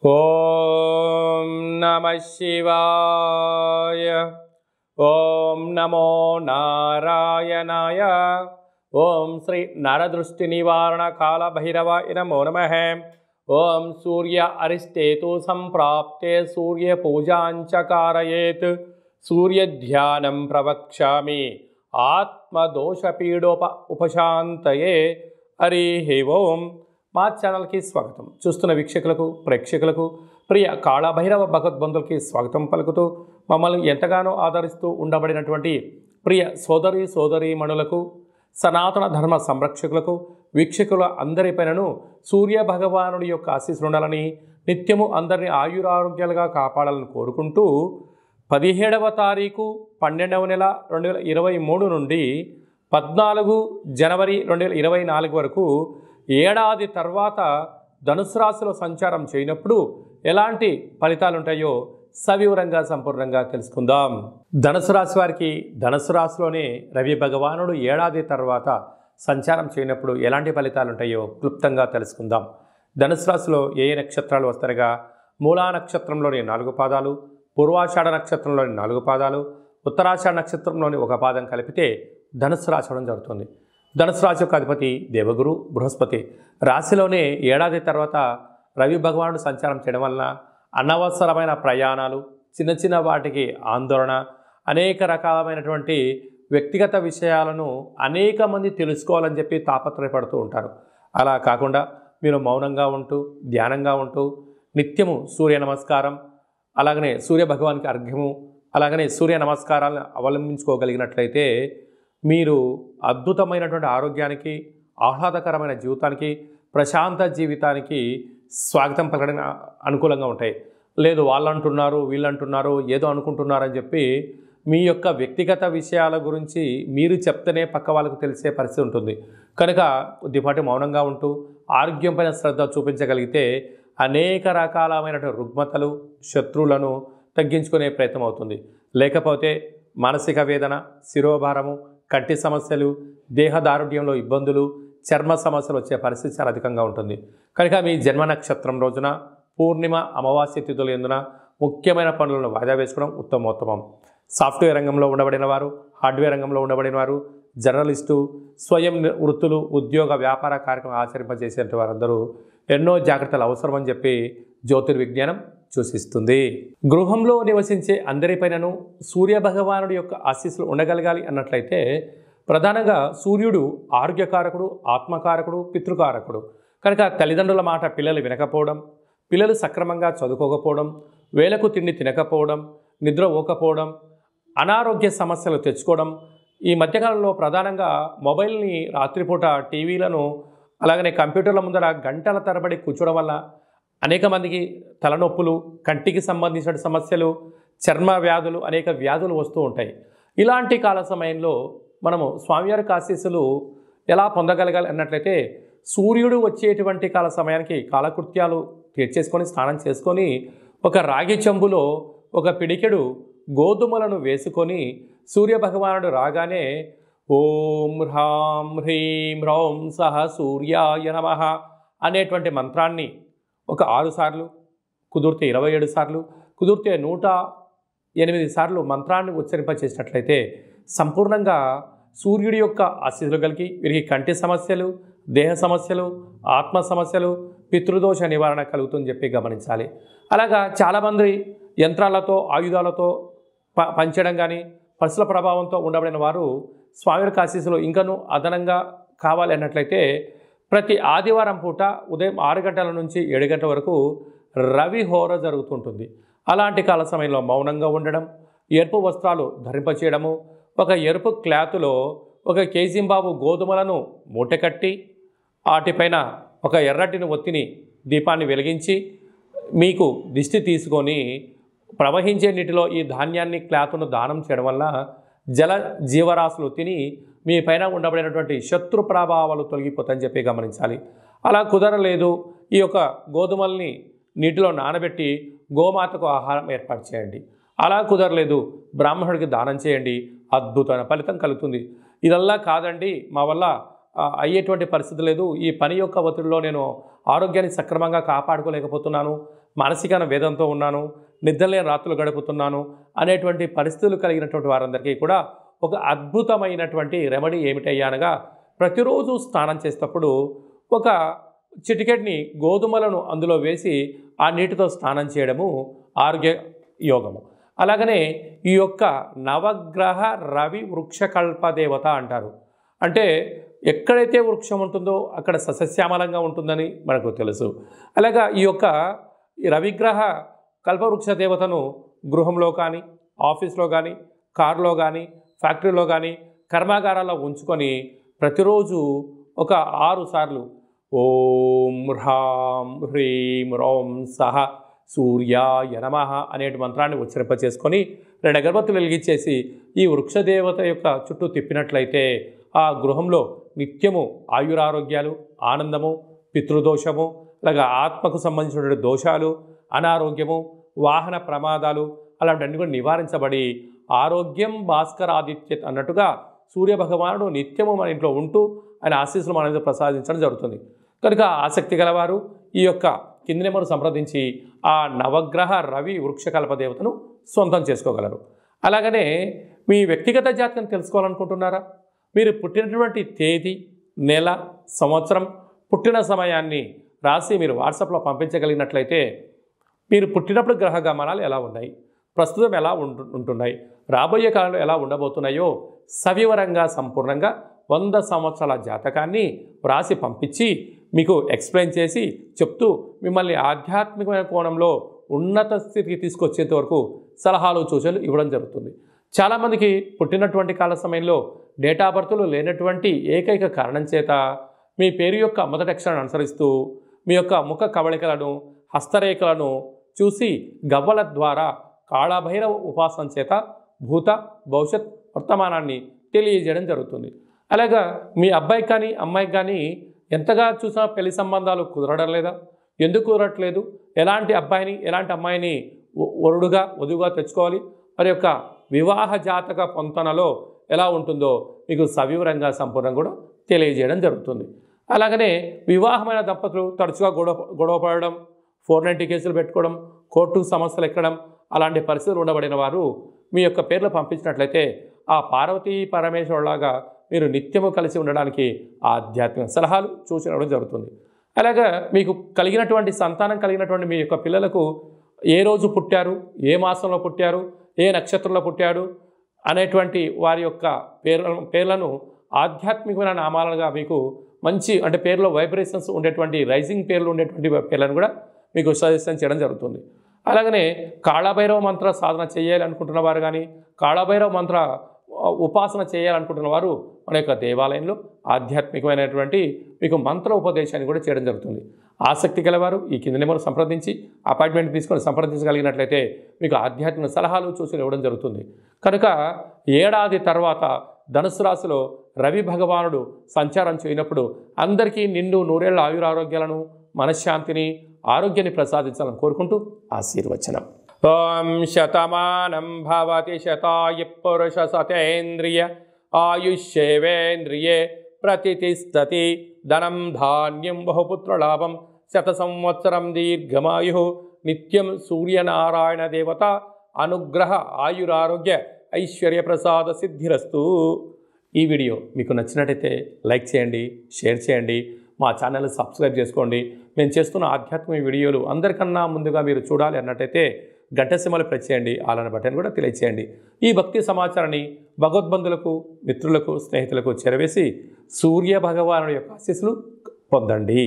ఓం నమః శివాయ. ఓం నమో నారాయణాయ. ఓం శ్రీ నరదృష్టి నివారణ కాల భైరవాయ నమో నమః. ఓం సూర్య అరిష్టేతు సంప్రాప్తే సూర్య పూజాంచ కారయేత్. సూర్య ధ్యానం ప్రవక్ష్యామి ఆత్మదోషపీడోప ఉపశాంతయే. హరి ఓం. మా ఛానల్కి స్వాగతం. చూస్తున్న వీక్షకులకు ప్రేక్షకులకు ప్రియ కాళభైరవ భగవద్బంధులకి స్వాగతం పలుకుతూ మమ్మల్ని ఎంతగానో ఆదరిస్తూ ఉండబడినటువంటి ప్రియ సోదరీమణులకు సనాతన ధర్మ సంరక్షకులకు వీక్షకుల అందరిపైనను సూర్య భగవానుడి యొక్క ఆశీస్సులు ఉండాలని నిత్యము అందరినీ ఆయురారోగ్యాలుగా కాపాడాలని కోరుకుంటూ 17వ తారీఖు 12వ నెల 2023 నుండి 14 జనవరి 2024 వరకు ఏడాది తర్వాత ధనుసు రాశిలో సంచారం చేయనప్పుడు ఎలాంటి ఫలితాలు ఉంటాయో సవివరంగా సంపూర్ణంగా తెలుసుకుందాం. ధనుసు రాశి వారికి ధనుసు రాశిలోనే రవి భగవానుడు ఏడాది తర్వాత సంచారం చేయనప్పుడు ఎలాంటి ఫలితాలు ఉంటాయో క్లుప్తంగా తెలుసుకుందాం. ధనుసు రాశిలో ఏ నక్షత్రాలు వస్తారుగా మూలా నక్షత్రంలోని 4 పాదాలు, పూర్వాషాఢ నక్షత్రంలోని 4 పాదాలు, ఉత్తరాషాఢ నక్షత్రంలోని 1 పాదం కలిపితే ధనుసు రాశి అవడం జరుగుతుంది. ధనుసు రాశి యొక్క అధిపతి దేవగురు బృహస్పతి. రాశిలోనే ఏడాది తర్వాత రవి భగవానుడు సంచారం చేయడం వలన అనవసరమైన ప్రయాణాలు, చిన్న చిన్న వాటికి ఆందోళన, అనేక రకాలైనటువంటి వ్యక్తిగత విషయాలను అనేక మంది తెలుసుకోవాలని చెప్పి తాపత్రయపడుతూ ఉంటారు. అలా కాకుండా మీరు మౌనంగా ఉంటూ ధ్యానంగా ఉంటూ నిత్యము సూర్య నమస్కారం, అలాగనే సూర్య భగవానికి అర్ఘ్యము, అలాగనే సూర్య నమస్కారాలను అవలంబించుకోగలిగినట్లయితే మీరు అద్భుతమైనటువంటి ఆరోగ్యానికి, ఆహ్లాదకరమైన జీవితానికి, ప్రశాంత జీవితానికి స్వాగతం పలకడానికి అనుకూలంగా ఉంటాయి. లేదు వాళ్ళు అంటున్నారు వీళ్ళు అంటున్నారు ఏదో అనుకుంటున్నారని చెప్పి మీ యొక్క వ్యక్తిగత విషయాల గురించి మీరు చెప్తేనే పక్క వాళ్ళకు తెలిసే పరిస్థితి ఉంటుంది. కనుక కొద్దిపాటి మౌనంగా ఉంటూ ఆరోగ్యం పైన శ్రద్ధ చూపించగలిగితే అనేక రకాలమైనటువంటి రుగ్మతలు, శత్రువులను తగ్గించుకునే ప్రయత్నం అవుతుంది. లేకపోతే మానసిక వేదన, శిరోభారము, కంటి సమస్యలు, దేహదారుఢ్యంలో ఇబ్బందులు, చర్మ సమస్యలు వచ్చే పరిస్థితి చాలా అధికంగా ఉంటుంది. కనుక మీ జన్మ నక్షత్రం రోజున పూర్ణిమ అమావాస్య తిథులు ఎందున ముఖ్యమైన పనులను వాయిదా వేసుకోవడం ఉత్తమోత్తమం. సాఫ్ట్వేర్ రంగంలో ఉండబడిన వారు, హార్డ్వేర్ రంగంలో ఉండబడిన వారు, జర్నలిస్టు, స్వయం వృత్తులు, ఉద్యోగ వ్యాపార కార్యక్రమం ఆచరింపజేసే వారందరూ ఎన్నో జాగ్రత్తలు అవసరమని చెప్పి జ్యోతిర్విజ్ఞానం సూచిస్తుంది. గృహంలో నివసించే అందరిపైనను సూర్య భగవానుడి యొక్క ఆశీస్సులు ఉండగలగాలి అన్నట్లయితే ప్రధానంగా సూర్యుడు ఆరోగ్యకారకుడు, ఆత్మకారకుడు, పితృకారకుడు. కనుక తల్లిదండ్రుల మాట పిల్లలు వినకపోవడం, పిల్లలు సక్రమంగా చదువుకోకపోవడం, వేళకు తిండి తినకపోవడం, నిద్ర పోకపోవడం, అనారోగ్య సమస్యలు తెచ్చుకోవడం, ఈ మధ్యకాలంలో ప్రధానంగా మొబైల్ని రాత్రిపూట టీవీలను అలాగనే కంప్యూటర్ల ముందర గంటల తరబడి కూర్చోవడం వల్ల అనేక మందికి తలనొప్పులు, కంటికి సంబంధించిన సమస్యలు, చర్మ వ్యాధులు, అనేక వ్యాధులు వస్తూ ఉంటాయి. ఇలాంటి కాల సమయంలో మనము స్వామివారి ఆశీస్సులు ఎలా పొందగలగాలి అన్నట్లయితే సూర్యుడు వచ్చేటువంటి కాల సమయానికి కాలకృత్యాలు తీర్చేసుకొని స్నానం చేసుకొని ఒక రాగి చెంబులో ఒక పిడికెడు గోధుమలను వేసుకొని సూర్యభగవానుడు రాగానే ఓం హ్రాం హ్రీం హ్రౌం సహ సూర్యాయ నమః అనేటువంటి మంత్రాన్ని ఒక 6 సార్లు, కుదిరితే 27 సార్లు, కుదిరితే 108 సార్లు మంత్రాన్ని ఉచ్చరింపచేసినట్లయితే సంపూర్ణంగా సూర్యుడి యొక్క ఆశీస్సులు కలిగి వీరికి కంటి సమస్యలు, దేహ సమస్యలు, ఆత్మ సమస్యలు, పితృదోష నివారణ కలుగుతుందని చెప్పి గమనించాలి. అలాగా చాలామంది యంత్రాలతో, ఆయుధాలతో పంచడం కానీ పరుసుల ప్రభావంతో ఉండబడిన వారు స్వామివారి ఆశీస్సులు ఇంకనూ అదనంగా కావాలి అన్నట్లయితే ప్రతి ఆదివారం పూట ఉదయం 6 గంటల నుంచి 7 గంటల వరకు రవి హోర జరుగుతుంటుంది. అలాంటి కాల సమయంలో మౌనంగా ఉండడం, ఎరుపు వస్త్రాలు ధరింపచేయడము, ఒక ఎరుపు క్లాతులో 1 కేజీంబాబు గోధుమలను మూటకట్టి వాటిపైన ఒక ఎర్రటిని ఒత్తిని దీపాన్ని వెలిగించి మీకు దిష్టి తీసుకొని ప్రవహించే నీటిలో ఈ ధాన్యాన్ని క్లాతును దానం చేయడం వల్ల జల జీవరాశులు తిని మీ పైన ఉండబడినటువంటి శత్రు ప్రభావాలు తొలగిపోతాయని చెప్పి గమనించాలి. అలా కుదరలేదు, ఈ యొక్క గోధుమల్ని నీటిలో నానబెట్టి గోమాతకు ఆహారం ఏర్పాటు చేయండి. అలా కుదరలేదు, బ్రాహ్మణుడికి దానం చేయండి, అద్భుతమైన ఫలితం కలుగుతుంది. ఇదల్లా కాదండి మా వల్ల అయ్యేటువంటి పరిస్థితి లేదు, ఈ పని యొక్క ఒత్తిడిలో నేను ఆరోగ్యాన్ని సక్రమంగా కాపాడుకోలేకపోతున్నాను, మానసిక వేదంతో ఉన్నాను, నిద్రలేని రాత్రులు గడుపుతున్నాను అనేటువంటి పరిస్థితులు కలిగినటువంటి వారందరికీ కూడా ఒక అద్భుతమైనటువంటి రెమెడీ ఏమిటయ్యా అనగా, ప్రతిరోజు స్నానం చేసేటప్పుడు ఒక చిటికెట్ని గోధుమలను అందులో వేసి ఆ నీటితో స్నానం చేయడము ఆరోగ్య యోగము. అలాగనే ఈ యొక్క నవగ్రహ రవి వృక్షకల్ప దేవత అంటారు. అంటే ఎక్కడైతే వృక్షం ఉంటుందో అక్కడ సస్యశ్యామలంగా ఉంటుందని మనకు తెలుసు. అలాగా ఈ యొక్క రవిగ్రహ కల్పవృక్ష దేవతను గృహంలో కానీ, ఆఫీస్లో కానీ, కారులో కానీ, ఫ్యాక్టరీలో కానీ, కర్మాగారాల్లో ఉంచుకొని ప్రతిరోజు ఒక 6 సార్లు ఓం హ్రాం హ్రీం రోం సహ సూర్యాయ నమః అనే మంత్రాన్ని ఉచ్చరింపచేసుకొని 2 అగరబత్తులు వెలిగించేసి ఈ వృక్షదేవత యొక్క చుట్టూ తిప్పినట్లయితే ఆ గృహంలో నిత్యము ఆయురారోగ్యాలు, ఆనందము, పితృదోషము, అలాగే ఆత్మకు సంబంధించిన దోషాలు, అనారోగ్యము, వాహన ప్రమాదాలు అలాంటివన్నీ కూడా నివారించబడి ఆరోగ్యం భాస్కరాదిత్యత్ అన్నట్టుగా సూర్యభగవానుడు నిత్యము మన ఇంట్లో ఉంటూ ఆయన ఆశీస్సులు మన మీద ప్రసాదించడం జరుగుతుంది. కనుక ఆసక్తి గలవారు ఈ యొక్క కింది నెంబరు సంప్రదించి ఆ నవగ్రహ రవి వృక్షకల్ప దేవతను సొంతం చేసుకోగలరు. అలాగనే మీ వ్యక్తిగత జాతకం తెలుసుకోవాలనుకుంటున్నారా? మీరు పుట్టినటువంటి తేదీ, నెల, సంవత్సరం, పుట్టిన సమయాన్ని రాసి మీరు వాట్సాప్లో పంపించగలిగినట్లయితే మీరు పుట్టినప్పుడు గ్రహ గమనాలు ఎలా ఉన్నాయి, ప్రస్తుతం ఎలా ఉంటున్నాయి, రాబోయే కాలంలో ఎలా ఉండబోతున్నాయో సవివరంగా సంపూర్ణంగా 100 సంవత్సరాల జాతకాన్ని వ్రాసి పంపించి మీకు ఎక్స్ప్లెయిన్ చేసి చెప్తూ మిమ్మల్ని ఆధ్యాత్మికమైన కోణంలో ఉన్నత స్థితికి తీసుకొచ్చేంత వరకు సలహాలు సూచనలు ఇవ్వడం జరుగుతుంది. చాలామందికి పుట్టినటువంటి కాల సమయంలో డేటా బర్త్లు లేనటువంటి ఏకైక కారణం చేత మీ పేరు యొక్క మొదటి అక్షరాన్ని అనుసరిస్తూ మీ యొక్క ముఖ కవళికలను, హస్తరేఖలను చూసి గవ్వల ద్వారా కాళభైరవ ఉపాసన చేత భూత భవిష్యత్ వర్తమానాన్ని తెలియజేయడం జరుగుతుంది. అలాగా మీ అబ్బాయికి కానీ అమ్మాయికి కానీ ఎంతగా చూసినా పెళ్లి సంబంధాలు కుదరడం లేదా, ఎందుకు కుదరట్లేదు, ఎలాంటి అబ్బాయిని ఎలాంటి అమ్మాయిని వరుడుగా వధువుగా తెచ్చుకోవాలి, మరి యొక్క వివాహ జాతక పొంతనలో ఎలా ఉంటుందో మీకు సవివరంగా సంపూర్ణంగా కూడా తెలియజేయడం జరుగుతుంది. అలాగనే వివాహమైన దంపతులు తరచుగా గొడవ పడడం, 490 కేసులు పెట్టుకోవడం, కోర్టుకు సమస్యలు ఎక్కడం అలాంటి పరిస్థితులు ఉండబడిన వారు మీ యొక్క పేర్లు పంపించినట్లయితే ఆ పార్వతీ పరమేశ్వరులాగా మీరు నిత్యము కలిసి ఉండడానికి ఆధ్యాత్మిక సలహాలు సూచనలు జరుగుతుంది. అలాగా మీకు కలిగినటువంటి సంతానం కలిగినటువంటి మీ యొక్క పిల్లలకు ఏ రోజు పుట్టారు, ఏ మాసంలో పుట్టారు, ఏ నక్షత్రంలో పుట్టాడు అనేటువంటి వారి యొక్క పేర్లను ఆధ్యాత్మికమైన నామాలుగా మీకు మంచి అంటే పేర్లో వైబ్రేషన్స్ ఉండేటువంటి రైజింగ్ పేర్లు ఉండేటువంటి పేర్లను కూడా మీకు సజెషన్ చేయడం జరుగుతుంది. అలాగనే కాళభైరవ మంత్ర సాధన చేయాలనుకుంటున్న వారు కానీ, కాళభైరవ మంత్ర ఉపాసన చేయాలనుకుంటున్న వారు మన యొక్క దేవాలయంలో ఆధ్యాత్మికమైనటువంటి మీకు మంత్ర ఉపదేశాన్ని కూడా చేయడం జరుగుతుంది. ఆసక్తి గలవారు ఈ కింద నెంబర్ సంప్రదించి అపాయింట్మెంట్ తీసుకొని సంప్రదించగలిగినట్లయితే మీకు ఆధ్యాత్మిక సలహాలు సూచనలు ఇవ్వడం జరుగుతుంది. కనుక ఏడాది తర్వాత ధనుసు రాశిలో రవి భగవానుడు సంచారం చేయనప్పుడు అందరికీ నిండు నూరేళ్ల ఆయురారోగ్యాలను, మనశ్శాంతిని, ఆరోగ్యాన్ని ప్రసాదించాలని కోరుకుంటూ ఆశీర్వచనం. ఓం శతమానం భవతి శతాయ పురుష సతేంద్రియ ఆయుష్యేవేంద్రియే ప్రతిష్టతి ధనం ధాన్యం బహుపుత్రలాభం శత సంవత్సరం దీర్ఘమాయు నిత్యం సూర్యనారాయణ దేవత అనుగ్రహ ఆయురారోగ్య ఐశ్వర్య ప్రసాద సిద్ధిరస్తు. ఈ వీడియో మీకు నచ్చినట్టయితే లైక్ చేయండి, షేర్ చేయండి, మా ఛానల్ని సబ్స్క్రైబ్ చేసుకోండి. మేము చేస్తున్న ఆధ్యాత్మిక వీడియోలు అందరికన్నా ముందుగా మీరు చూడాలి అన్నట్టయితే గంట సింబల్ ప్రెస్ చేయండి, ఆలన బటన్ కూడా తెలియచేయండి. ఈ భక్తి సమాచారాన్ని భగవద్బంధులకు, మిత్రులకు, స్నేహితులకు చేరవేసి సూర్య భగవానుడి యొక్క ఆశీస్సులు పొందండి.